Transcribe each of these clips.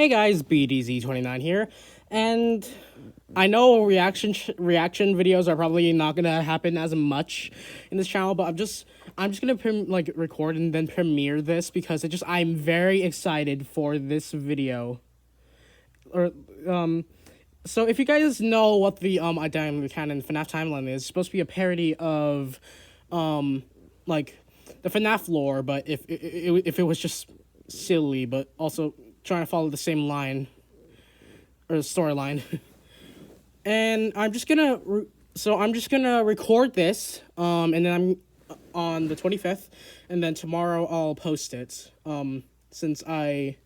Hey guys, BDZ29 here, and I know reaction videos are probably not gonna happen as much in this channel, but I'm just gonna record and then premiere this because I'm very excited for this video. Or so if you guys know what the Undeniably canon FNAF timeline is, it's supposed to be a parody of like the FNAF lore, but if it was just silly, but also trying to follow the same line or storyline. And I'm just gonna record this and then I'm on the 25th, and then tomorrow I'll post it since I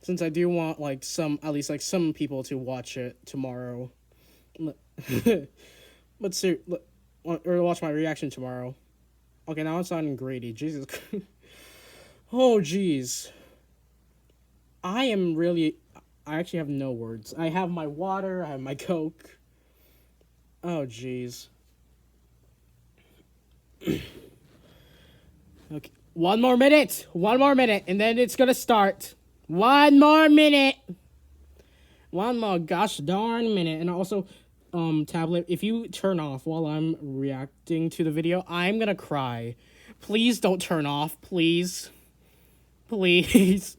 do want at least some people to watch it tomorrow. Let's see, or watch my reaction tomorrow. Okay, now it's sounding Grady. Jesus. Oh jeez. I actually have no words. I have my water, I have my Coke. Oh, jeez. Okay, one more minute, and then it's gonna start. One more minute. One more gosh darn minute. And also, tablet, if you turn off while I'm reacting to the video, I'm gonna cry. Please don't turn off, please. Please.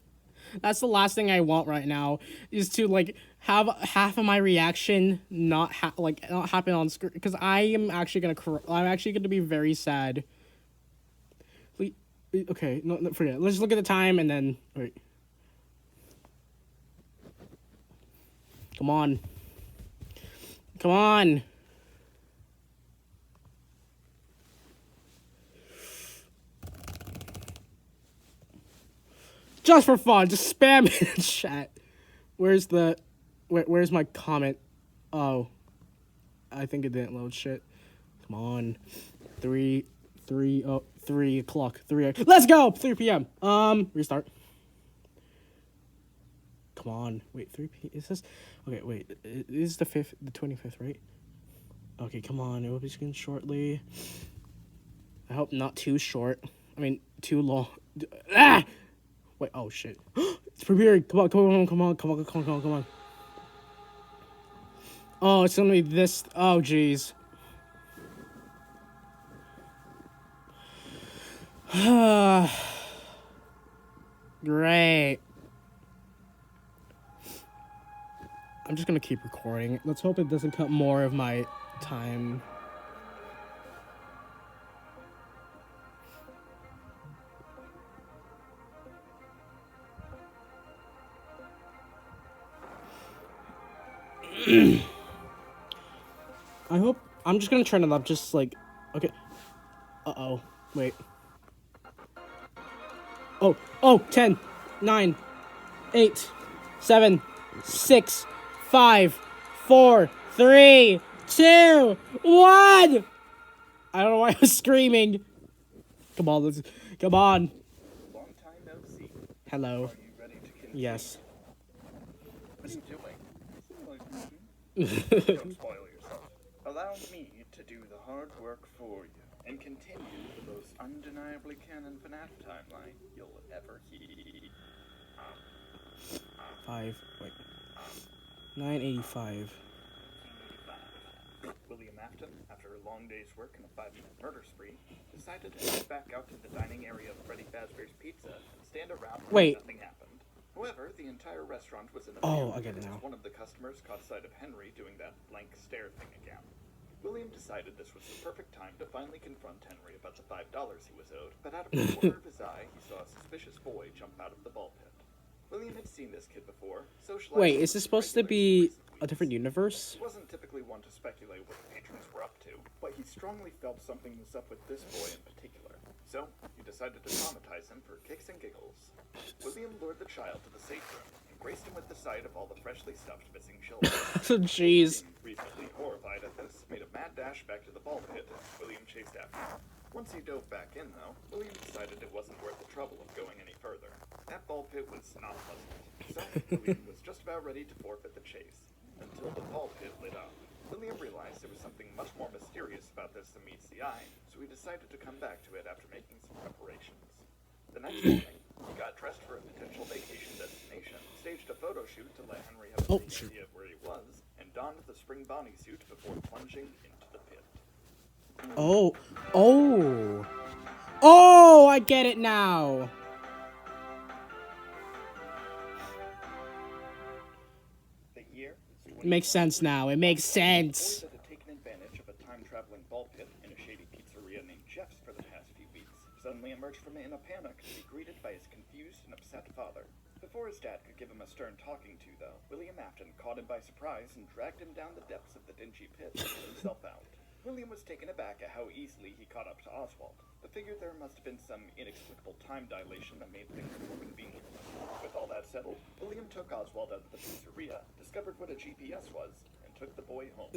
That's the last thing I want right now, is to have half of my reaction not happen on screen, because I am actually gonna I'm actually gonna be very sad. Please, okay, no, forget it. Let's look at the time and then wait. Come on. Come on. Just for fun, just spam it in chat. Where's my comment? Oh, I think it didn't load shit. Come on, 3 o'clock. Let's go. 3 p.m. Restart. Come on, wait, 3 p. Is this? Okay, wait. It is the 25th, right? Okay, come on. It will be screen shortly. I hope not too short. I mean, too long. Ah! Wait, oh shit. It's premiering. Come on. Oh, it's gonna be this. Oh, jeez. Great. I'm just gonna keep recording. Let's hope it doesn't cut more of my time. I hope. I'm just gonna turn it up, okay. Uh-oh. Wait. Oh, 10, 9, 8, 7, 6, 5, 4, 3, 2, 1! I don't know why I was screaming. Come on, come on. Long time no see. Hello. Are you ready to continue? Yes. What are you doing? Don't spoil yourself. Allow me to do the hard work for you and continue the most undeniably canon FNAF timeline you'll ever hear. 985. William Afton, after a long day's work and a 5-minute murder spree, decided to head back out to the dining area of Freddy Fazbear's Pizza and stand around where nothing happened. However, the entire restaurant was in a I get it now. one of the customers caught sight of Henry doing that blank stare thing again. William decided this was the perfect time to finally confront Henry about the $5 he was owed, but out of the corner of his eye, he saw a suspicious boy jump out of the ball pit. William had seen this kid before, socializing. Wait, is this supposed to be a different universe? He wasn't typically one to speculate what the patrons were up to, but he strongly felt something was up with this boy in particular. So, he decided to traumatize him for kicks and giggles. William lured the child to the safe room and graced him with the sight of all the freshly stuffed missing children. Jeez. Reasonably horrified at this, made a mad dash back to the ball pit as William chased after him. Once he dove back in, though, William decided it wasn't worth the trouble of going any further. That ball pit was not pleasant, so William was just about ready to forfeit the chase, until the ball pit lit up. William realized there was something much more mysterious about this than meets the eye, so he decided to come back to it after making some preparations. The next morning, He got dressed for a potential vacation destination, staged a photo shoot to let Henry have Oh, a shoot. idea of where he was, and donned the spring bodysuit before plunging into the pit. Oh. Oh. Oh, I get it now. The year is It makes sense now. It makes sense. Boys that had taken advantage of a time-traveling ball pit in a shady pizzeria named Jeff's for the past few weeks suddenly emerged from it in a panic to be greeted by his confused and upset father. Before his dad could give him a stern talking to, though, William Afton caught him by surprise and dragged him down the depths of the dingy pit to let himself out. William was taken aback at how easily he caught up to Oswald, but figured there must have been some inexplicable time dilation that made things more convenient. With all that settled, William took Oswald out of the pizzeria, discovered what a GPS was, and took the boy home.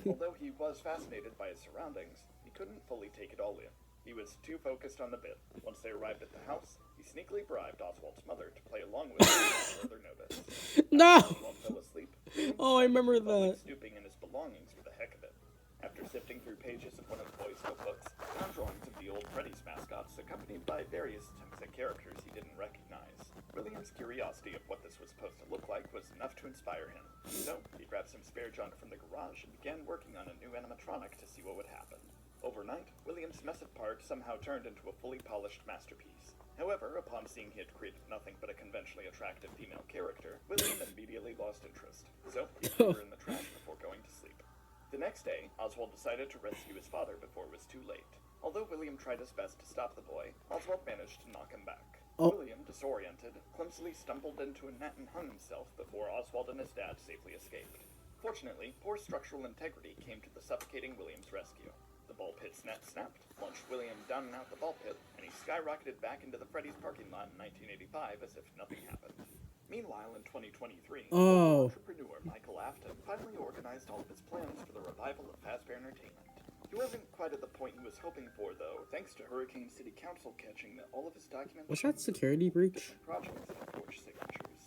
Although he was fascinated by his surroundings, he couldn't fully take it all in. He was too focused on the bit. Once they arrived at the house, he sneakily bribed Oswald's mother to play along with him without further notice. No. Oswald fell asleep. William Oh, I remember decided to public that. snooping in his belongings for the heck of it. After sifting through pages of one of the boys' notebooks, he found drawings of the old Freddy's mascots accompanied by various attempts at characters he didn't recognize. William's curiosity of what this was supposed to look like was enough to inspire him. So, he grabbed some spare junk from the garage and began working on a new animatronic to see what would happen. Overnight, William's mess of parts somehow turned into a fully polished masterpiece. However, upon seeing he had created nothing but a conventionally attractive female character, William immediately lost interest. So, he threw her in the trash before going to sleep. The next day, Oswald decided to rescue his father before it was too late. Although William tried his best to stop the boy, Oswald managed to knock him back. Oh. William, disoriented, clumsily stumbled into a net and hung himself before Oswald and his dad safely escaped. Fortunately, poor structural integrity came to the suffocating William's rescue. The ball pit's net snapped, launched William down and out the ball pit, and he skyrocketed back into the Freddy's parking lot in 1985 as if nothing happened. Meanwhile, in 2023, Oh. entrepreneur Michael Afton finally organized all of his plans for the revival of Fazbear Entertainment. He wasn't quite at the point he was hoping for, though, thanks to Hurricane City Council catching that all of his documents Was that security breach? projects and forged signatures.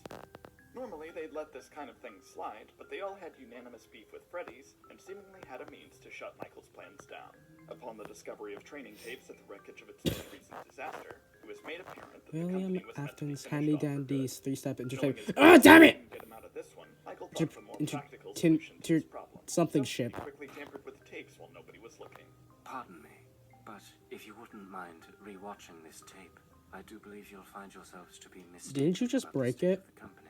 Normally, they'd let this kind of thing slide, but they all had unanimous beef with Freddy's and seemingly had a means to shut Michael's plans down. Upon the discovery of training tapes at the wreckage of its most recent disaster, it was made apparent that the William company was meant to be Afton's finished handy off for dandy's good. 3-step Knowing interface. his Oh, damn it! couldn't get him out of this one, Michael thought of a more practical to solution to his problem. something So, ship. He quickly tampered with the tapes while nobody was looking. Pardon me, but if you wouldn't mind rewatching this tape, I do believe you'll find yourselves to be mistaken. Didn't you just about the break state it? of the company.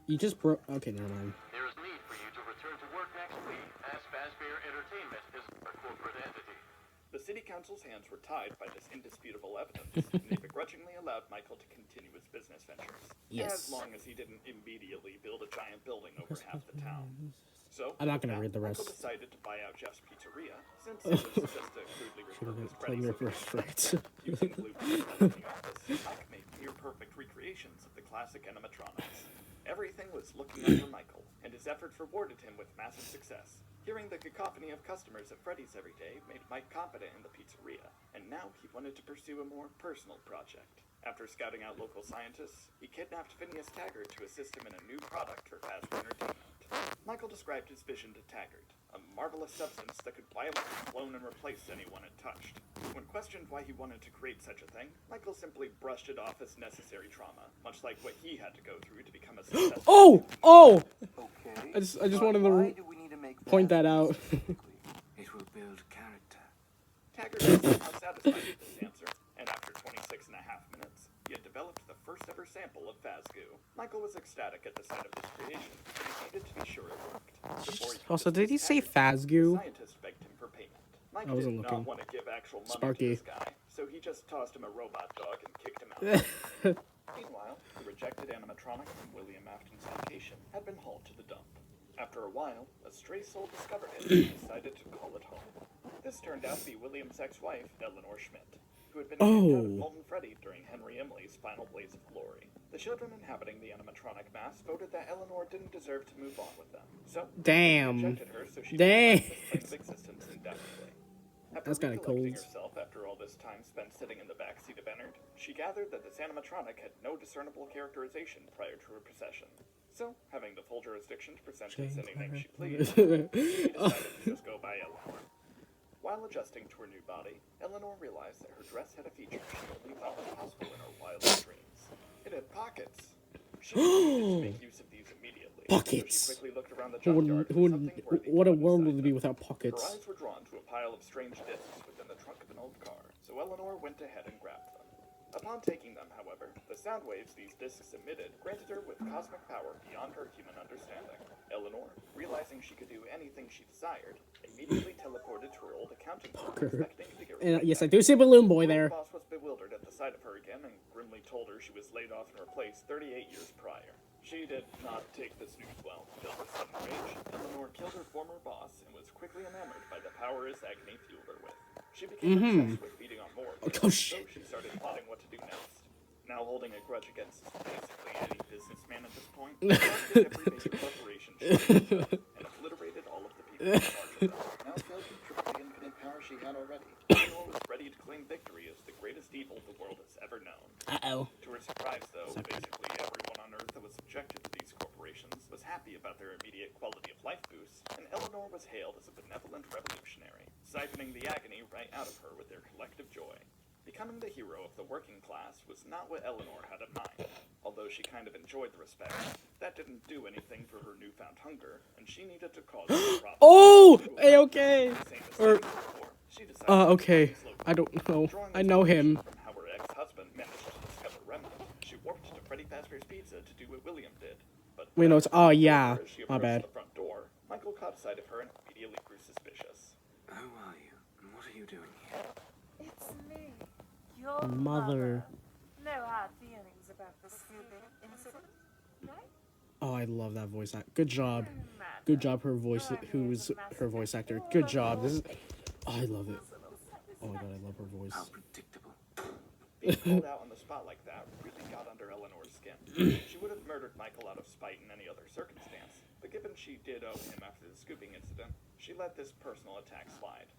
You just broke. Okay, never mind. There is need for you to return to work next week as Fazbear Entertainment is a corporate entity. The city council's hands were tied by this indisputable evidence, and they begrudgingly allowed Michael to continue his business ventures. Yes. As long as he didn't immediately build a giant building over half the town. So, I'm not gonna with read the that, rest. Michael decided to buy out Jeff's Pizzeria, since it was just a crudely repurposed Freddy's location. Using blueprints in the office, Mike made near-perfect recreations of the classic animatronics. Everything was looking up for Michael, and his efforts rewarded him with massive success. Hearing the cacophony of customers at Freddy's every day made Mike confident in the pizzeria, and now he wanted to pursue a more personal project. After scouting out local scientists, he kidnapped Phineas Taggart to assist him in a new product for Fazbear Entertainment. Michael described his vision to Taggart, a marvelous substance that could violently clone and replace anyone it touched. When questioned why he wanted to create such a thing, Michael simply brushed it off as necessary trauma, much like what he had to go through to become a successful. Oh! Okay. I just wanted to why do we need to make point that out. specifically? It will build character. Taggart was somehow satisfied with this answer, and after 26 and a half minutes, he had developed the first ever sample of Fazgoo. Michael was ecstatic at the sight of this creation, but he needed to be sure it worked. Before he could Also, did he dismiss say Taggart, Fazgoo? the scientist begged him for payment. Mike I wasn't did looking. not want to give actual money Sparky. to this guy, so he just tossed him a robot dog and kicked him out. Meanwhile, the rejected animatronic from William Afton's location had been hauled to the dump. After a while, a stray soul discovered it and decided to call it home. This turned out to be William's ex-wife, Eleanor Schmidt, who had been kicked out of Molten Freddy during Henry Emily's final blaze of glory. The children inhabiting the animatronic mass voted that Eleanor didn't deserve to move on with them. So, Damn. they rejected her, so she Damn. plane of existence indefinitely. After That's kinda recollecting cold. herself after all this time spent sitting in the backseat of Ennard, she gathered that this animatronic had no discernible characterization prior to her possession. So, having the full jurisdiction to present it as any name she pleased, she decided to just go by Eleanor. While adjusting to her new body, Eleanor realized that her dress had a feature she only thought was possible in her wildest dreams. It had pockets. She needed to make use of these immediately. Pockets. So she quickly looked around the Who junkyard for something worthy what to a world put would inside be them. without Her pockets? eyes were drawn to a pile of strange discs within the trunk of an old car, so Eleanor went ahead and grabbed them. Upon taking them, however, the sound waves these discs emitted granted her with cosmic power beyond her human understanding. Eleanor, realizing she could do anything she desired, immediately teleported to her old accounting firm, expecting to get And right yes, I back. do see Balloon Boy The there. boss was bewildered at the sight of her again and grimly told her she was laid off and replaced 38 years prior. She did not take this news well. Filled with sudden rage, Eleanor killed her former boss and was quickly enamored by the power his agony fueled her with. She became obsessed with feeding on more, Oh, so shit. she started plotting what to do next. Now holding a grudge against basically any businessman at this point, she targeted every major corporation she could and obliterated all of the people in charge of them. Now filled with triple the infinite power she had already, Eleanor was ready to claim victory as the greatest evil the world has ever known. Uh-oh. To her surprise, though, basically everyone on Earth that was subjected to these corporations was happy about their immediate quality of life boosts, and Eleanor was hailed as a benevolent revolutionary, siphoning the agony right out of her with their collective joy. Becoming the hero of the working class was not what Eleanor had in mind. Although she kind of enjoyed the respect, that didn't do anything for her newfound hunger, and she needed to cause a problem. Oh, okay. Same as Or, before, she decided to okay. slow I don't know. Drawing I know him. inspiration from how her ex-husband managed to discover Remnant, she warped to Freddy Fazbear's Pizza to do what William did. But Wait, no, it's, oh, yeah. as she My bad. approached the front door, Michael caught sight of her and immediately grew suspicious. Who are you? And what are you doing here? It's me, your Mother. No hard feelings about the Scooby incident, right? Oh, I love that voice act. Good job. Matter. Good job, her voice, who's her voice actor. Good job. This is, oh, I love it. Oh my god, I love her voice. How predictable. Being called out on the spot like that really got under Eleanor's skin. She would have murdered Michael out of spite in any other circumstance, but given she did owe him after the scooping incident, she let this personal attack slide.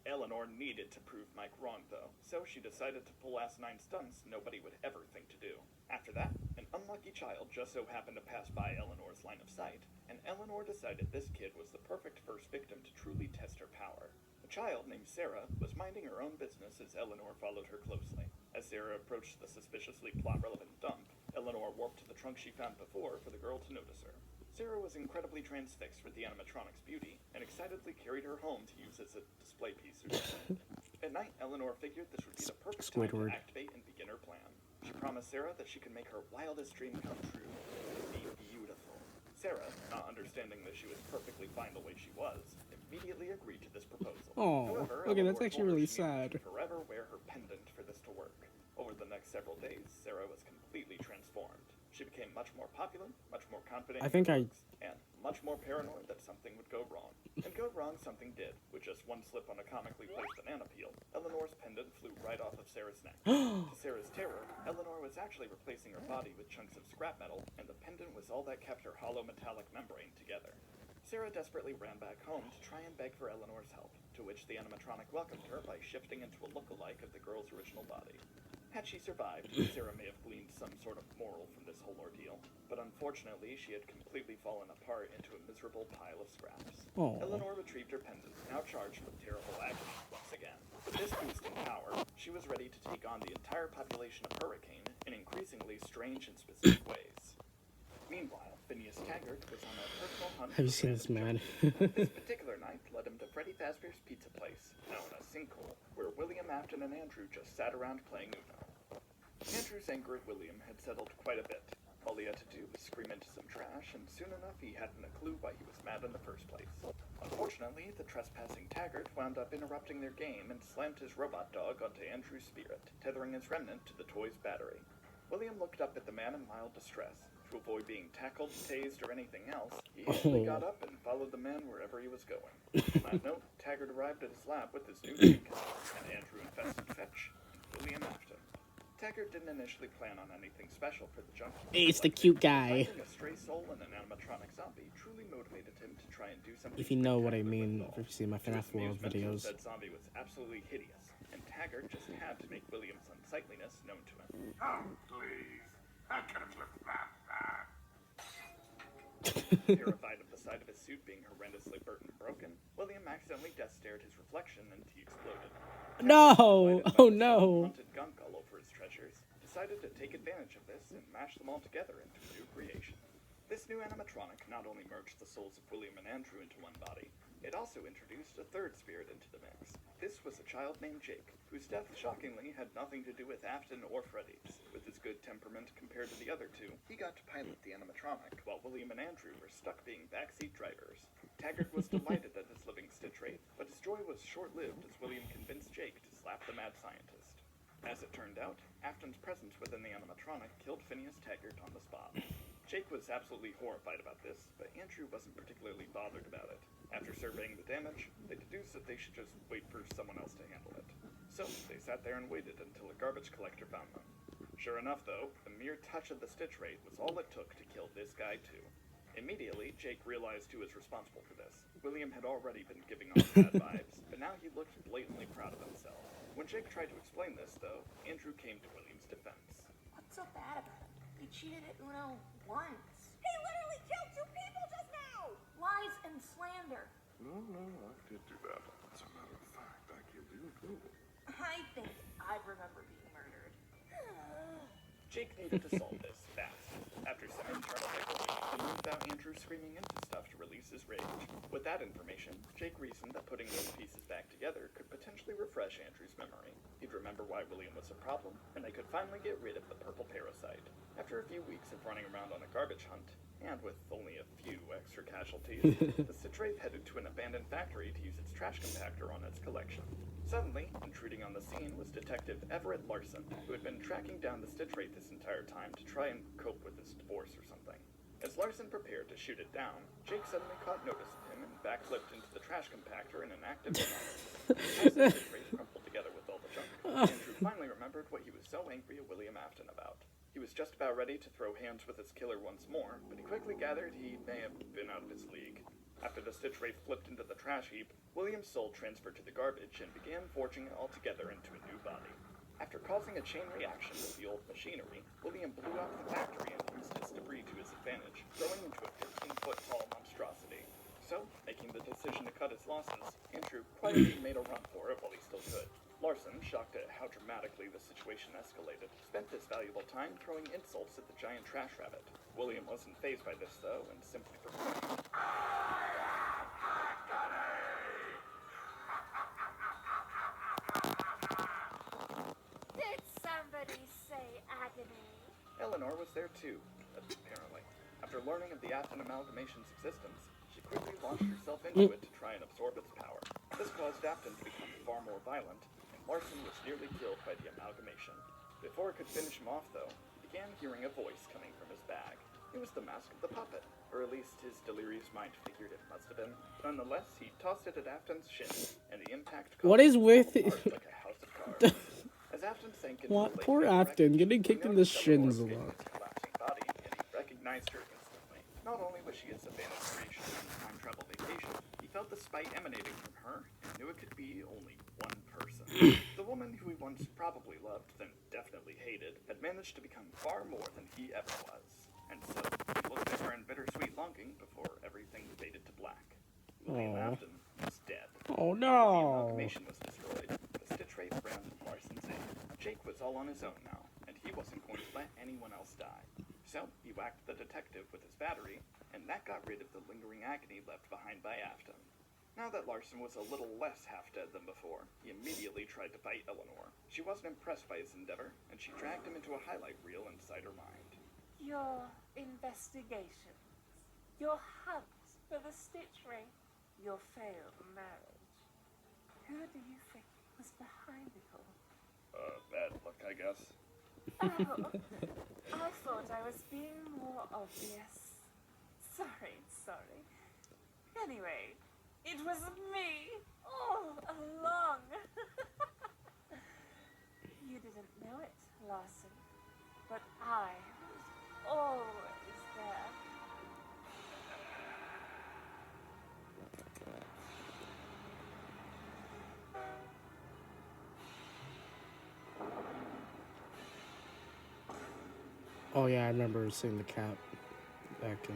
Eleanor needed to prove Mike wrong, though, so she decided to pull asinine stunts nobody would ever think to do. After that, an unlucky child just so happened to pass by Eleanor's line of sight, and Eleanor decided this kid was the perfect first victim to truly test her power. A child named Sarah was minding her own business as Eleanor followed her closely. As Sarah approached the suspiciously plot-relevant dump, Eleanor warped to the trunk she found before for the girl to notice her. Sarah was incredibly transfixed with the animatronic's beauty, and excitedly carried her home to use as a display piece. At night, Eleanor figured this would be the perfect time to Squidward. activate and begin her plan. She promised Sarah that she could make her wildest dream come true, to be beautiful. Sarah, not understanding that she was perfectly fine the way she was, immediately agreed to this proposal. Oh, However, okay, Eleanor that's actually told her really she needed sad. to forever wear her pendant for this to work. Over the next several days, Sarah was completely transformed. She became much more popular, much more confident I think in her I- looks, and much more paranoid that something would go wrong. And go wrong something did. With just one slip on a comically placed banana peel, Eleanor's pendant flew right off of Sarah's neck. To Sarah's terror, Eleanor was actually replacing her body with chunks of scrap metal, and the pendant was all that kept her hollow metallic membrane together. Sarah desperately ran back home to try and beg for Eleanor's help, to which the animatronic welcomed her by shifting into a look-alike of the girl's original body. Had she survived, Sarah may have gleaned some sort of moral from this whole ordeal, but unfortunately she had completely fallen apart into a miserable pile of scraps. Aw. Eleanor retrieved her pendant, now charged with terrible agony once again. With this boost in power, she was ready to take on the entire population of Hurricane in increasingly strange and specific ways. Meanwhile, Phineas Taggart was on a personal hunt. Have you for seen this man? random This particular night led him to Freddy Fazbear's Pizza Place, now in a sinkhole, where William Afton and Andrew just sat around playing Uno. Andrew's anger at William had settled quite a bit. All he had to do was scream into some trash, and soon enough he hadn't a clue why he was mad in the first place. Unfortunately, the trespassing Taggart wound up interrupting their game and slammed his robot dog onto Andrew's spirit, tethering his remnant to the toy's battery. William looked up at the man in mild distress. To avoid being tackled, tased, or anything else, he hastily got up and followed the man wherever he was going. On that note, Taggart arrived at his lab with his new drink, and Andrew infested Fetch, and William Afton. Taggart didn't initially plan on anything special for the junkie. It's the cute guy. Finding a stray soul in an animatronic zombie truly motivated him to try and do something. If you know what I spectacular mean, with if it all. you see my To his FNAF World amusement, videos. That zombie was absolutely hideous, and Taggart just had to make William's unsightliness known to him. Oh, please. I could have lived that. Terrified of the sight of his suit being horrendously burnt and broken, William accidentally death stared his reflection and he exploded. No! Delighted by Oh the no! haunted gunk all over his treasures, decided to take advantage of this and mash them all together into a new creation. This new animatronic not only merged the souls of William and Andrew into one body, it also introduced a third spirit into the mix. This was a child named Jake, whose death shockingly had nothing to do with Afton or Freddy's. With his good temperament compared to the other two, he got to pilot the animatronic, while William and Andrew were stuck being backseat drivers. Taggart was delighted at his living stitch wraith, but his joy was short-lived as William convinced Jake to slap the mad scientist. As it turned out, Afton's presence within the animatronic killed Phineas Taggart on the spot. Jake was absolutely horrified about this, but Andrew wasn't particularly bothered about it. After surveying the damage, they deduced that they should just wait for someone else to handle it. So, they sat there and waited until a garbage collector found them. Sure enough, though, the mere touch of the stitch wraith was all it took to kill this guy, too. Immediately, Jake realized who was responsible for this. William had already been giving off bad vibes, but now he looked blatantly proud of himself. When Jake tried to explain this, though, Andrew came to William's defense. What's so bad about him? He cheated at Uno once. He literally killed 2 people just now! Lies and slander. No, I did do that. As a matter of fact, I killed you too. I think I remember being murdered. Jake needed to solve this fast. After some internal bickering, he moved out Andrew screaming into stuff to release his rage. With that information, Jake reasoned that putting those pieces back together could potentially refresh Andrew's memory. He'd remember why William was a problem, and they could finally get rid of the purple parasite. After a few weeks of running around on a garbage hunt, and with only a few extra casualties, the stitch wraith headed to an abandoned factory to use its trash compactor on its collection. Suddenly, intruding on the scene was Detective Everett Larson, who had been tracking down the stitch wraith this entire time to try and cope with his divorce or something. As Larson prepared to shoot it down, Jake suddenly caught notice of him and backflipped into the trash compactor in an act of violence. As the stitch wraith crumpled together with all the junk, Andrew finally remembered what he was so angry at William Afton about. He was just about ready to throw hands with his killer once more, but he quickly gathered he may have been out of his league. After the stitch wraith flipped into the trash heap, William's soul transferred to the garbage and began forging it all together into a new body. After causing a chain reaction with the old machinery, William blew up the factory and used its debris to his advantage, growing into a 15-foot-tall monstrosity. So, making the decision to cut his losses, Andrew quietly made a run for it while he still could. Larson, shocked at how dramatically the situation escalated, spent this valuable time throwing insults at the giant trash rabbit. William wasn't fazed by this, though, and simply proclaimed, Did somebody say agony? Eleanor was there too, apparently. After learning of the Afton Amalgamation's existence, she quickly launched herself into it to try and absorb its power. This caused Afton to become far more violent, and Larson was nearly killed by the amalgamation. Before it could finish him off, though, he began hearing a voice coming from his bag. It was the mask of the puppet, or at least his delirious mind figured it must have been. Nonetheless, he tossed it at Afton's shin, and the impact What is with it like a house of cards. As Afton sank into What? the lake Poor bed of Afton, wreckage, getting kicked he in the noticed shins a Eleanor lot. escaped his collapsing body, and he recognized her instantly. Not only was she his abandoned creation on a time travel vacation, he felt the spite emanating from her and knew it could be only one person. The woman who he once probably loved, then definitely hated, had managed to become far more than he ever was. And so, he looked at her in bittersweet longing before everything faded to black. William Aw. Afton was dead. Oh The no! amalgamation was destroyed. The stitch wraith ran with Larson's aid. Jake was all on his own now, and he wasn't going to let anyone else die. So, he whacked the detective with his battery, and that got rid of the lingering agony left behind by Afton. Now that Larson was a little less half-dead than before, he immediately tried to bite Eleanor. She wasn't impressed by his endeavor, and she dragged him into a highlight reel inside her mind. Your investigations, your hunt for the stitch wraith, your failed marriage. Who do you think was behind it all? Bad luck, I guess. Oh, I thought I was being more obvious. Sorry. Anyway, it was me all along. You didn't know it, Larson, but I was always there. Oh yeah, I remember seeing the cat back in.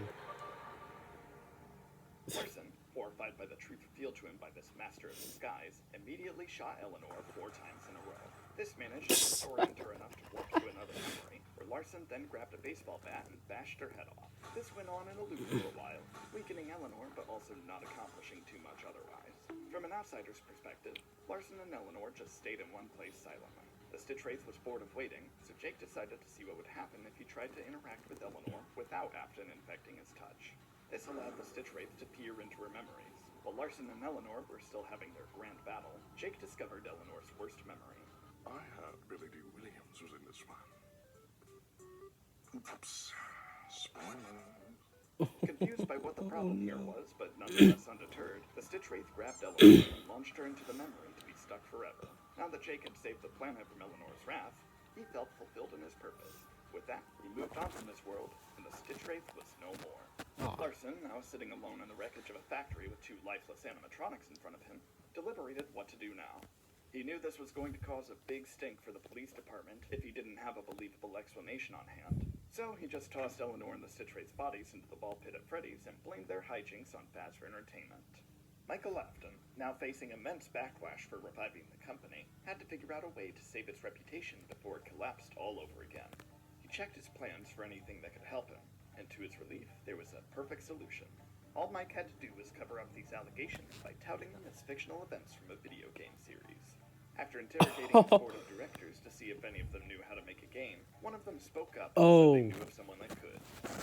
Larson, horrified by the truth revealed to him by this master of disguise, immediately shot Eleanor 4 times in a row. This managed to disorient her enough to warp to another memory, where Larson then grabbed a baseball bat and bashed her head off. This went on in a loop for a while, weakening Eleanor but also not accomplishing too much otherwise. From an outsider's perspective, Larson and Eleanor just stayed in one place silently. The Stitch Wraith was bored of waiting, so Jake decided to see what would happen if he tried to interact with Eleanor without Afton infecting his touch. This allowed the Stitch Wraith to peer into her memories. While Larson and Eleanor were still having their grand battle, Jake discovered Eleanor's worst memory. I heard Billy D. Williams was in this one. Oops. Spoiler. Confused by what the problem here was, but nonetheless undeterred, the Stitch Wraith grabbed Eleanor and launched her into the memory to be stuck forever. Now that Jake had saved the planet from Eleanor's wrath, he felt fulfilled in his purpose. With that, he moved on from this world, and the Stitch Wraith was no more. Larson, now sitting alone in the wreckage of a factory with 2 lifeless animatronics in front of him, deliberated what to do now. He knew this was going to cause a big stink for the police department if he didn't have a believable explanation on hand. So he just tossed Eleanor and the Stitch Wraith's bodies into the ball pit at Freddy's and blamed their hijinks on Fazbear Entertainment. Michael Afton, now facing immense backlash for reviving the company, had to figure out a way to save its reputation before it collapsed all over again. He checked his plans for anything that could help him, and to his relief, there was a perfect solution. All Mike had to do was cover up these allegations by touting them as fictional events from a video game series. After interrogating his board of directors to see if any of them knew how to make a game, one of them spoke up and said they knew of someone that could.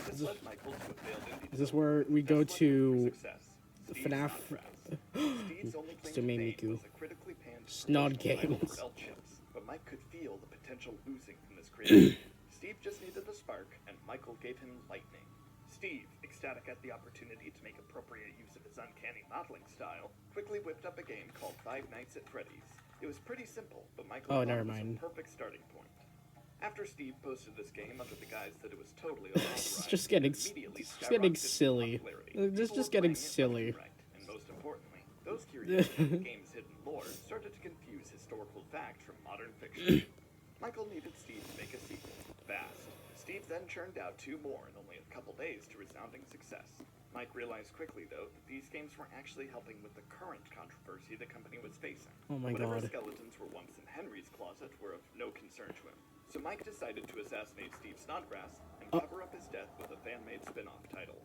This led Michael to a failed indie Is this where we go to Steve's FNAF? Steve's only claim to fame was a critically panned Snod promotional title games. for L-Chips, but Mike could feel the potential losing from this creation. Steve just needed a spark, and Michael gave him lightning. Steve, ecstatic at the opportunity to make appropriate use of his uncanny modeling style, quickly whipped up a game called Five Nights at Freddy's. It was pretty simple, but Michael thought it was a perfect starting point. After Steve posted this game under the guise that it was totally unauthorized, It's just getting silly. It's just getting silly. Right. And most importantly, those curious about the game's hidden lore started to confuse historical fact from modern fiction. Michael needed Steve to make a sequel, fast. Steve then churned out 2 more in only a couple days to resounding success. Mike realized quickly, though, that these games weren't actually helping with the current controversy the company was facing. Oh my Whatever god. skeletons were once in Henry's closet were of no concern to him. So Mike decided to assassinate Steve Snodgrass and cover up his death with a fan-made spin-off title.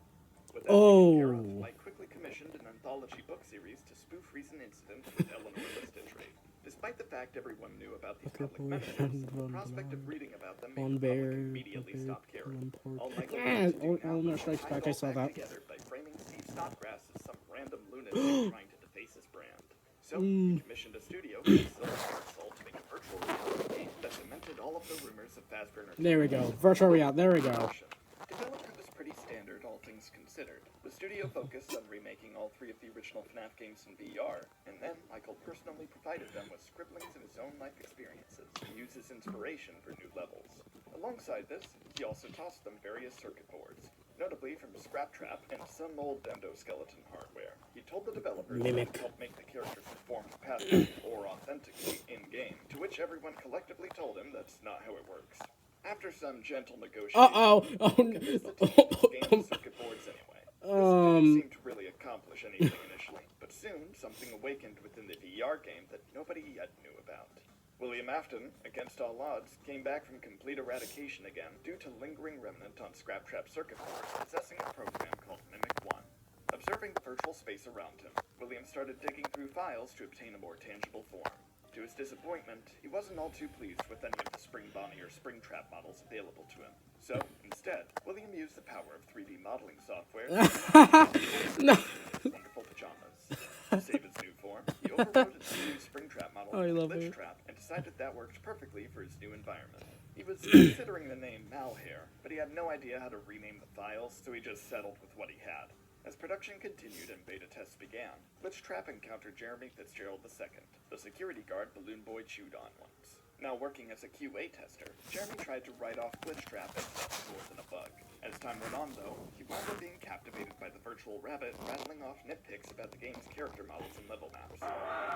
With that taken care of, Mike quickly commissioned an anthology book series to spoof recent incidents with Eleanor the Stitch Wraith. Despite the fact everyone knew about these public menaces, the prospect of reading about them made the public immediately stop caring. All Michael wanted to do now Eleanor was Strikes tie Back, it I all saw back that. together by framing Steve Snodgrass as some random lunatic trying to deface his brand. So he commissioned a studio with Silver Soul to make a virtual reality game that cemented all of the rumors of Fazbear Entertainment. There we go. Virtual reality. There we go. Development was pretty standard, all things considered. The studio focused on remaking all 3 of the original FNAF games in VR, and then Michael personally provided them with scribblings of his own life experiences to use as inspiration for new levels. Alongside this, he also tossed them various circuit boards, notably from Scraptrap and some old endoskeleton hardware. He told the developers that Mimic. he helped make the characters perform passively or authentically in-game, to which everyone collectively told him that's not how it works. After some gentle negotiation, convinced the team to scan the circuit boards anyway. This didn't seem to really accomplish anything initially, but soon something awakened within the VR game that nobody yet knew about. William Afton, against all odds, came back from complete eradication again due to lingering remnant on Scraptrap circuit boards possessing a program called Mimic 1. Observing the virtual space around him, William started digging through files to obtain a more tangible form. To his disappointment, he wasn't all too pleased with any of the Spring Bonnie or Springtrap models available to him. So, instead, William used the power of 3D modeling software to No. his wonderful pajamas. To save his new form, he overrode his new Springtrap model with Glitchtrap and decided that worked perfectly for his new environment. He was considering the name Malhair, but he had no idea how to rename the files, so he just settled with what he had. As production continued and beta tests began, Glitchtrap encountered Jeremy Fitzgerald II, the security guard Balloon Boy chewed on once. Now working as a QA tester, Jeremy tried to write off Glitchtrap as nothing more than a bug. As time went on, though, he wound up being captivated by the virtual rabbit rattling off nitpicks about the game's character models and level maps.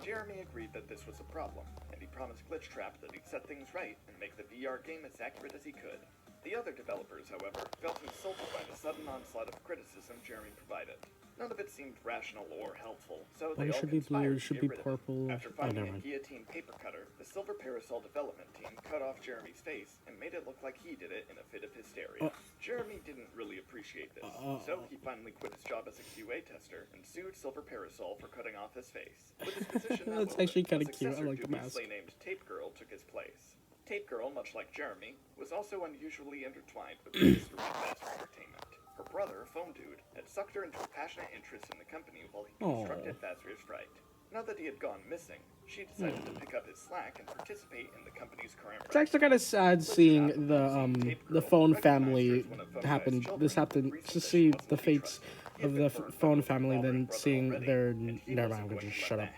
Jeremy agreed that this was a problem, and he promised Glitchtrap that he'd set things right and make the VR game as accurate as he could. The other developers, however, felt insulted by the sudden onslaught of criticism Jeremy provided. None of it seemed rational or helpful, so they One all should be conspired blue, to should get be rid of him. purple. After Oh, finding never a mind. guillotine paper cutter, the Silver Parasol development team cut off Jeremy's face and made it look like he did it in a fit of hysteria. Jeremy didn't really appreciate this, so he finally quit his job as a QA tester and sued Silver Parasol for cutting off his face. With his position now That's open, actually kinda a cute. I successor like the mask. dubiously named Tape Girl took his place. Tape Girl, much like Jeremy, was also unusually intertwined with the history of Master Entertainment. Her brother, Phone Dude, had sucked her into a passionate interest in the company while he constructed Fazbear's Fright. Now that he had gone missing, she decided to pick up his slack and participate in the company's current. It's actually kind of sad seeing the phone family happen. This happened to see the fates of the phone family, then seeing their. Never mind. I'm gonna just shut up.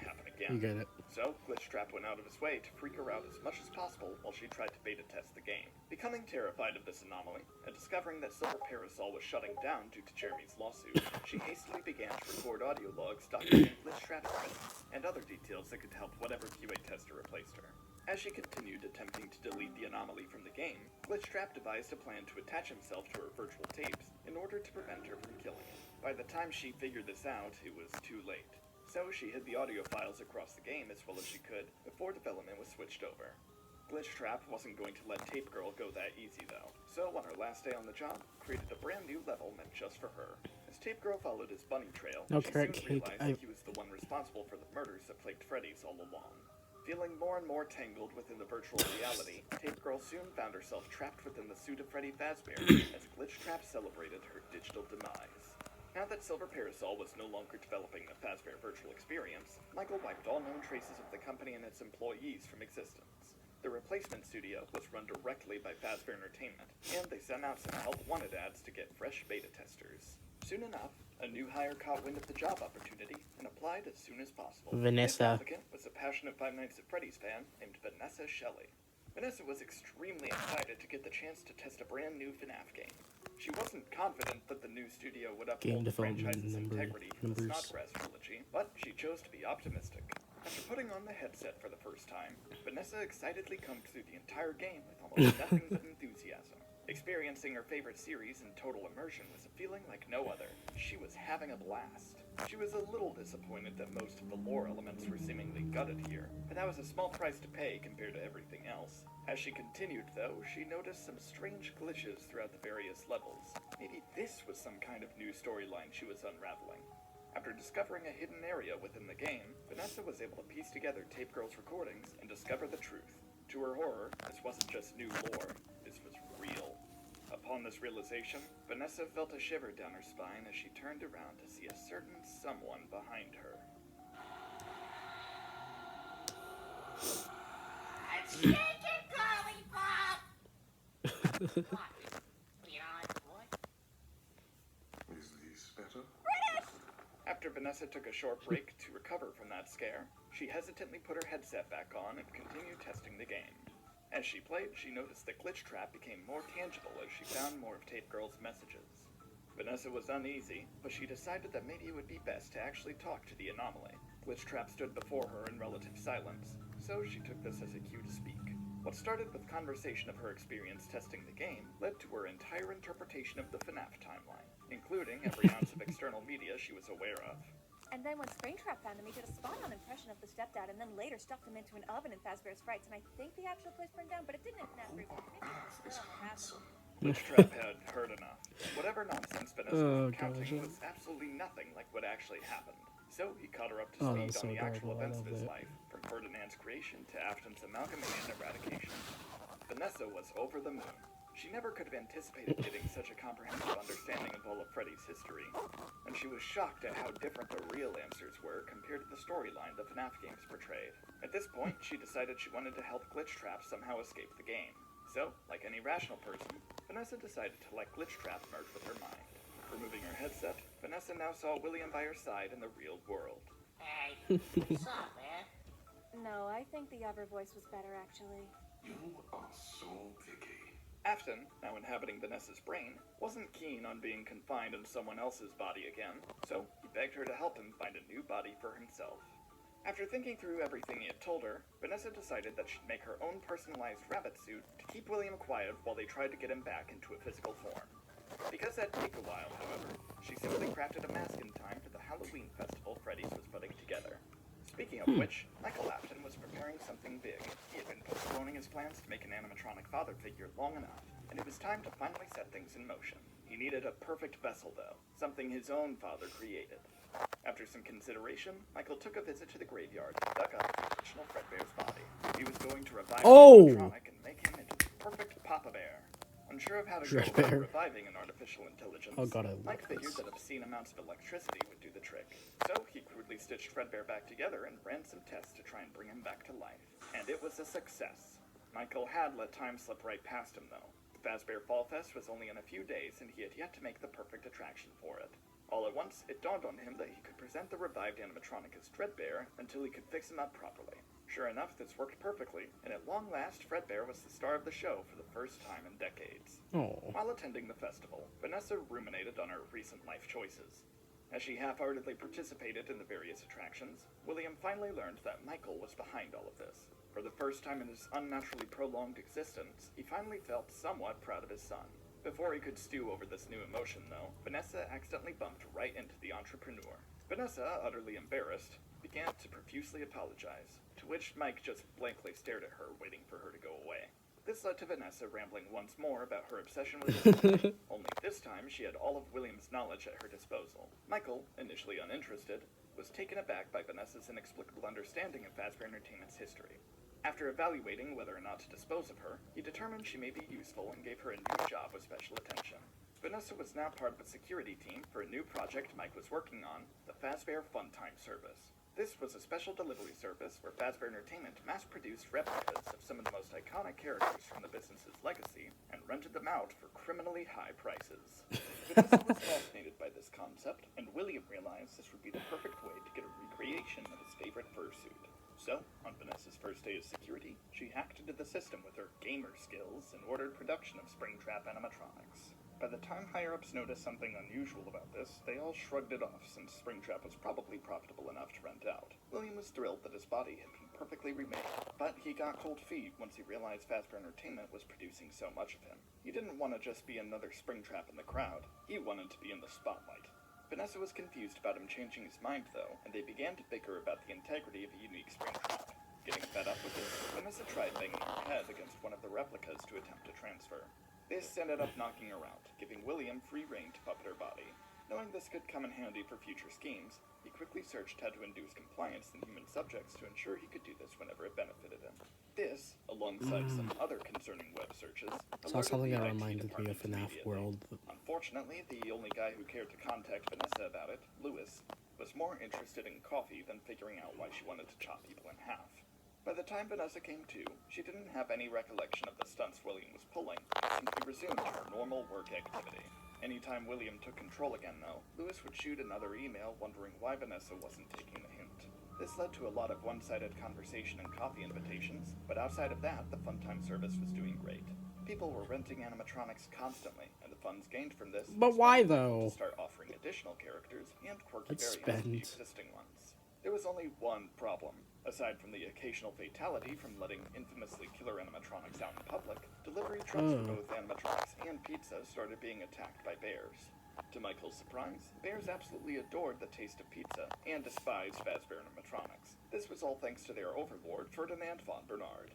You get it. So, Glitchtrap went out of his way to freak her out as much as possible while she tried to beta test the game. Becoming terrified of this anomaly, and discovering that Silver Parasol was shutting down due to Jeremy's lawsuit, she hastily began to record audio logs documenting Glitchtrap's presence and other details that could help whatever QA tester replaced her. As she continued attempting to delete the anomaly from the game, Glitchtrap devised a plan to attach himself to her virtual tapes in order to prevent her from killing him. By the time she figured this out, it was too late. So she hid the audio files across the game as well as she could before development was switched over. Glitchtrap wasn't going to let Tape Girl go that easy though, so on her last day on the job, created a brand new level meant just for her. As Tape Girl followed his bunny trail, No she carrot soon cake. realized that he was the one responsible for the murders that plagued Freddy's all along. Feeling more and more tangled within the virtual reality, Tape Girl soon found herself trapped within the suit of Freddy Fazbear as Glitchtrap celebrated her digital demise. Now that Silver Parasol was no longer developing the Fazbear virtual experience, Michael wiped all known traces of the company and its employees from existence. The replacement studio was run directly by Fazbear Entertainment, and they sent out some help wanted ads to get fresh beta testers. Soon enough, a new hire caught wind of the job opportunity and applied as soon as possible. Vanessa. This applicant was a passionate Five Nights at Freddy's fan named Vanessa Shelley. Vanessa was extremely excited to get the chance to test a brand new FNAF game. She wasn't confident that the new studio would uphold the franchise's integrity from the Snodgrass trilogy, but she chose to be optimistic. After putting on the headset for the first time, Vanessa excitedly combed through the entire game with almost nothing but enthusiasm. Experiencing her favorite series in total immersion was a feeling like no other. She was having a blast. She was a little disappointed that most of the lore elements were seemingly gutted here, but that was a small price to pay compared to everything else. As she continued, though, she noticed some strange glitches throughout the various levels. Maybe this was some kind of new storyline she was unraveling. After discovering a hidden area within the game, Vanessa was able to piece together Tape Girl's recordings and discover the truth. To her horror, this wasn't just new lore, this was real. Upon this realization, Vanessa felt a shiver down her spine as she turned around to see a certain someone behind her. Chicken lollipop! What? You don't like the boy? Is this better? After Vanessa took a short break to recover from that scare, she hesitantly put her headset back on and continued testing the game. As she played, she noticed that Glitchtrap became more tangible as she found more of Tape Girl's messages. Vanessa was uneasy, but she decided that maybe it would be best to actually talk to the anomaly. Glitchtrap stood before her in relative silence, so she took this as a cue to speak. What started with conversation of her experience testing the game led to her entire interpretation of the FNAF timeline, including every ounce of external media she was aware of. And then when Springtrap found him, he did a spot-on impression of the stepdad, and then later stuffed him into an oven in Fazbear's Frights, and I think the actual place burned down, but it didn't in FNAF 3. Glitchtrap had heard enough. Whatever nonsense Vanessa was recounting was absolutely nothing like what actually happened. So he caught her up to speed on the actual events of his life, from Ferdinand's creation to Afton's amalgamation and eradication. Vanessa was over the moon. She never could have anticipated getting such a comprehensive understanding of all of Freddy's history, and she was shocked at how different the real answers were compared to the storyline the FNAF games portrayed. At this point, she decided she wanted to help Glitchtrap somehow escape the game. So, like any rational person, Vanessa decided to let Glitchtrap merge with her mind. Removing her headset, Vanessa now saw William by her side in the real world. Hey, what's up, man? No, I think the other voice was better, actually. You are so picky. Afton, now inhabiting Vanessa's brain, wasn't keen on being confined in someone else's body again, so he begged her to help him find a new body for himself. After thinking through everything he had told her, Vanessa decided that she'd make her own personalized rabbit suit to keep William quiet while they tried to get him back into a physical form. Because that'd take a while, however, she simply crafted a mask in time for the Halloween festival Freddy's was putting together. Speaking of which, Michael Afton was preparing something big. He had been postponing his plans to make an animatronic father figure long enough, and it was time to finally set things in motion. He needed a perfect vessel, though, something his own father created. After some consideration, Michael took a visit to the graveyard and dug up the original Fredbear's body. He was going to revive the animatronic and make him into the perfect Papa Bear. Unsure of how to go about reviving an artificial intelligence, Mike figured that obscene amounts of electricity would do the trick. So he crudely stitched Fredbear back together and ran some tests to try and bring him back to life. And it was a success. Michael had let time slip right past him, though. The Fazbear Fall Fest was only in a few days, and he had yet to make the perfect attraction for it. All at once, it dawned on him that he could present the revived animatronic as Fredbear until he could fix him up properly. Sure enough, this worked perfectly, and at long last, Fredbear was the star of the show for the first time in decades. While attending the festival, Vanessa ruminated on her recent life choices. As she half-heartedly participated in the various attractions, William finally learned that Michael was behind all of this. For the first time in his unnaturally prolonged existence, he finally felt somewhat proud of his son. Before he could stew over this new emotion, though, Vanessa accidentally bumped right into the entrepreneur. Vanessa, utterly embarrassed, began to profusely apologize, to which Mike just blankly stared at her, waiting for her to go away. This led to Vanessa rambling once more about her obsession with his son, only this time she had all of William's knowledge at her disposal. Michael, initially uninterested, was taken aback by Vanessa's inexplicable understanding of Fazbear Entertainment's history. After evaluating whether or not to dispose of her, he determined she may be useful and gave her a new job with special attention. Vanessa was now part of a security team for a new project Mike was working on, the Fazbear Funtime service. This was a special delivery service where Fazbear Entertainment mass-produced replicas of some of the most iconic characters from the business's legacy and rented them out for criminally high prices. Vanessa was fascinated by this concept, and William realized this would be the perfect way to get a recreation of his favorite fursuit. So, on Vanessa's first day of security, she hacked into the system with her gamer skills and ordered production of Springtrap animatronics. By the time higher-ups noticed something unusual about this, they all shrugged it off since Springtrap was probably profitable enough to rent out. William was thrilled that his body had been perfectly remade, but he got cold feet once he realized Fazbear Entertainment was producing so much of him. He didn't want to just be another Springtrap in the crowd, he wanted to be in the spotlight. Vanessa was confused about him changing his mind, though, and they began to bicker about the integrity of a unique Springtrap. Getting fed up with this, Vanessa tried banging her head against one of the replicas to attempt to transfer. This ended up knocking her out, giving William free rein to puppet her body. Knowing this could come in handy for future schemes, he quickly searched how to induce compliance in human subjects to ensure he could do this whenever it benefited him. This, alongside some other concerning web searches, Saw something that IT reminded me of department FNAF immediately. World. Unfortunately, the only guy who cared to contact Vanessa about it, Lewis, was more interested in coffee than figuring out why she wanted to chop people in half. By the time Vanessa came to, she didn't have any recollection of the stunts William was pulling, and simply resumed her normal work activity. Anytime William took control again, though, Lewis would shoot another email wondering why Vanessa wasn't taking the hint. This led to a lot of one-sided conversation and coffee invitations, but outside of that, the Funtime service was doing great. People were renting animatronics constantly, and the funds gained from this But why, inspired Michael though? to start offering additional characters and quirky Let's variants of the spend. existing ones. There was only one problem. Aside from the occasional fatality from letting infamously killer animatronics out in public, delivery trucks for both animatronics and pizza started being attacked by bears. To Michael's surprise, bears absolutely adored the taste of pizza and despised Fazbear animatronics. This was all thanks to their overlord, Ferdinand von Bernard.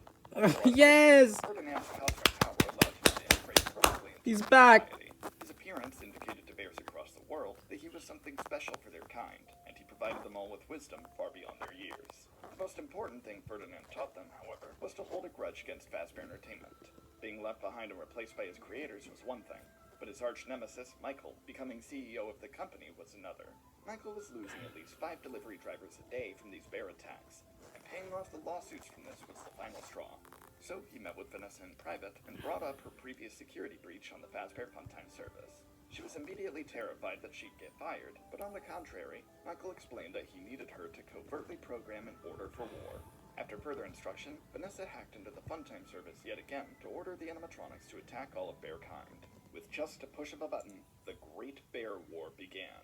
Yes! Ferdinand's cosmic power allowed him to integrate perfectly into He's back! society. His appearance indicated to bears across the world that he was something special for their kind, and he provided them all with wisdom far beyond their years. The most important thing Ferdinand taught them, however, was to hold a grudge against Fazbear Entertainment. Being left behind and replaced by his creators was one thing, but his arch-nemesis, Michael, becoming CEO of the company was another. Michael was losing at least 5 delivery drivers a day from these bear attacks, and paying off the lawsuits from this was the final straw. So he met with Vanessa in private and brought up her previous security breach on the Fazbear Funtime service. She was immediately terrified that she'd get fired, but on the contrary, Michael explained that he needed her to covertly program an order for war. After further instruction, Vanessa hacked into the Funtime service yet again to order the animatronics to attack all of Bearkind. With just a push of a button, the Great Bear War began.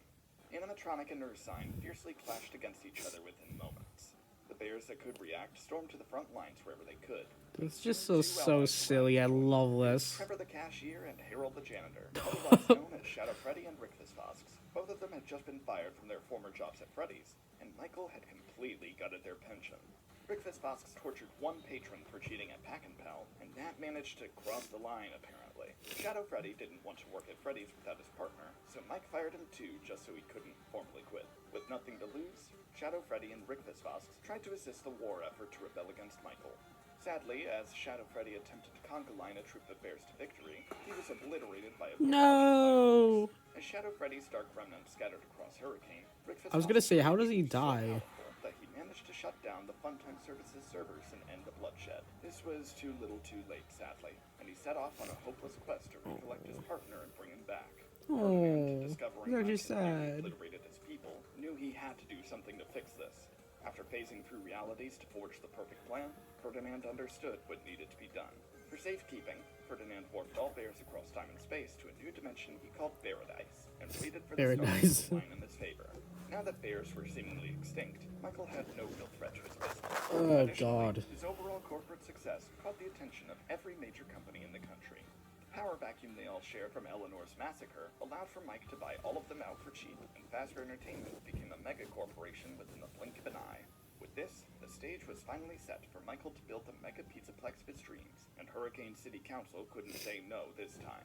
Animatronic and Ursine fiercely clashed against each other within moments. The bears that could react stormed to the front lines wherever they could. It's just so silly. I love this. Trevor the cashier and Harold the janitor, otherwise known as Shadow Freddy and Rick Fosks. Both of them had just been fired from their former jobs at Freddy's, and Michael had completely gutted their pension. Rick Fosks tortured one patron for cheating at Pack and Pal, and that managed to cross the line, apparently. Shadow Freddy didn't want to work at Freddy's without his partner, so Mike fired him too just so he couldn't formally quit. With nothing to lose, Shadow Freddy and Rick Fosks tried to assist the war effort to rebel against Michael. Sadly, as Shadow Freddy attempted to conga line a troop of bears to victory, he was obliterated by a No. As Shadow Freddy's dark remnant scattered across Hurricane, Rick I was gonna say, how does he die? that he managed to shut down the Funtime Services servers and end the bloodshed. This was too little too late, sadly, and he set off on a hopeless quest to recollect his partner and bring him back. Oh, Discovering you're Mike just had sad. obliterated his people, knew he had to do something to fix this. After phasing through realities to forge the perfect plan, Ferdinand understood what needed to be done. For safekeeping, Ferdinand warped all bears across time and space to a new dimension he called Paradise, and waited for the stars to align in his favor. Now that bears were seemingly extinct, Michael had no real threat to his business. Oh, Additionally, God. his overall corporate success caught the attention of every major company in the country. The power vacuum they all shared from Eleanor's massacre allowed for Mike to buy all of them out for cheap, and Fazbear Entertainment became a mega corporation within the blink of an eye. With this, the stage was finally set for Michael to build the mega pizzaplex of his dreams, and Hurricane City Council couldn't say no this time.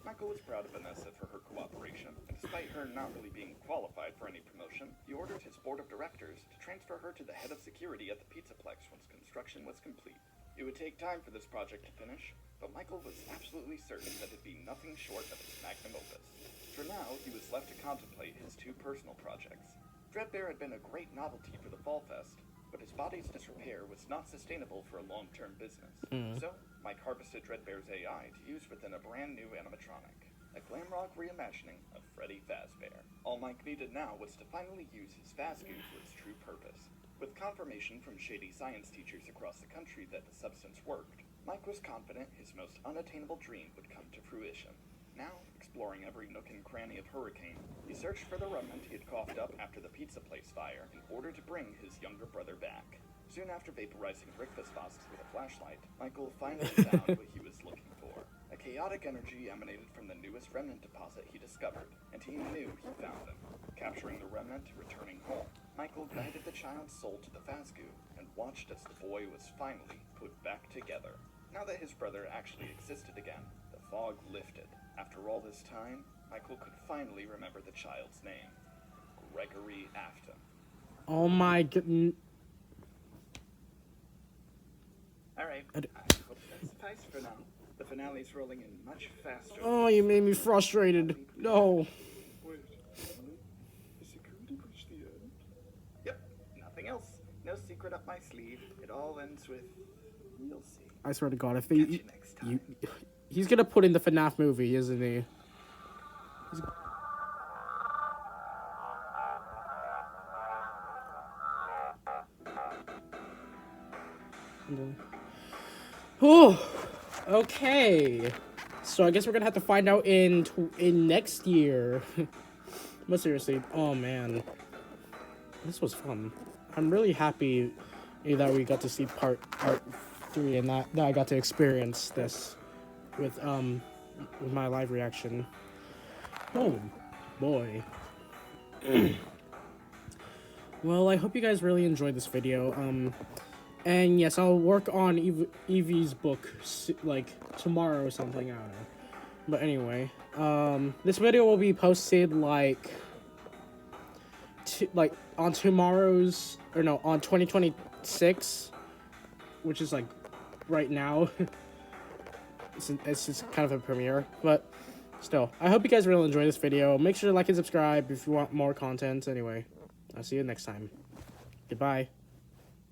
Michael was proud of Vanessa for her cooperation, and despite her not really being qualified for any promotion, he ordered his board of directors to transfer her to the head of security at the pizzaplex once construction was complete. It would take time for this project to finish, but Michael was absolutely certain that it'd be nothing short of his magnum opus. For now, he was left to contemplate his two personal projects. Dreadbear had been a great novelty for the Fall Fest, but his body's disrepair was not sustainable for a long-term business. So, Mike harvested Dreadbear's AI to use within a brand new animatronic, a glam rock reimagining of Freddy Fazbear. All Mike needed now was to finally use his Fazgoo for its true purpose. With confirmation from shady science teachers across the country that the substance worked, Mike was confident his most unattainable dream would come to fruition. Now, exploring every nook and cranny of Hurricane, he searched for the remnant he had coughed up after the pizza place fire in order to bring his younger brother back. Soon after vaporizing Rick Fosks with a flashlight, Michael finally found what he was looking for. A chaotic energy emanated from the newest remnant deposit he discovered, and he knew he found him. Capturing the remnant, returning home, Michael guided the child's soul to the Fazgoo and watched as the boy was finally put back together. Now that his brother actually existed again, the fog lifted. After all this time, Michael could finally remember the child's name. Gregory Afton. Oh my god. Alright, I hope that suffices for now. The finale's rolling in much faster. Oh, you made me frustrated. No. Wait, is security breach the end? Yep, nothing else. No secret up my sleeve. It all ends with... You'll see. I swear to God, if they... Catch you next time. He's gonna put in the FNAF movie, isn't he? Oh, okay. So I guess we're gonna have to find out in next year. But seriously, oh man, this was fun. I'm really happy that we got to see part 3 and that I got to experience this with my live reaction. Oh boy. Well, I hope you guys really enjoyed this video. And yes, I'll work on Evie's book like tomorrow or something. I don't know. But anyway, this video will be posted like on tomorrow's on 2026, which is like right now. It's just kind of a premiere, but still, I hope you guys really enjoy this video. Make sure to like and subscribe if you want more content. Anyway, I'll see you next time. Goodbye.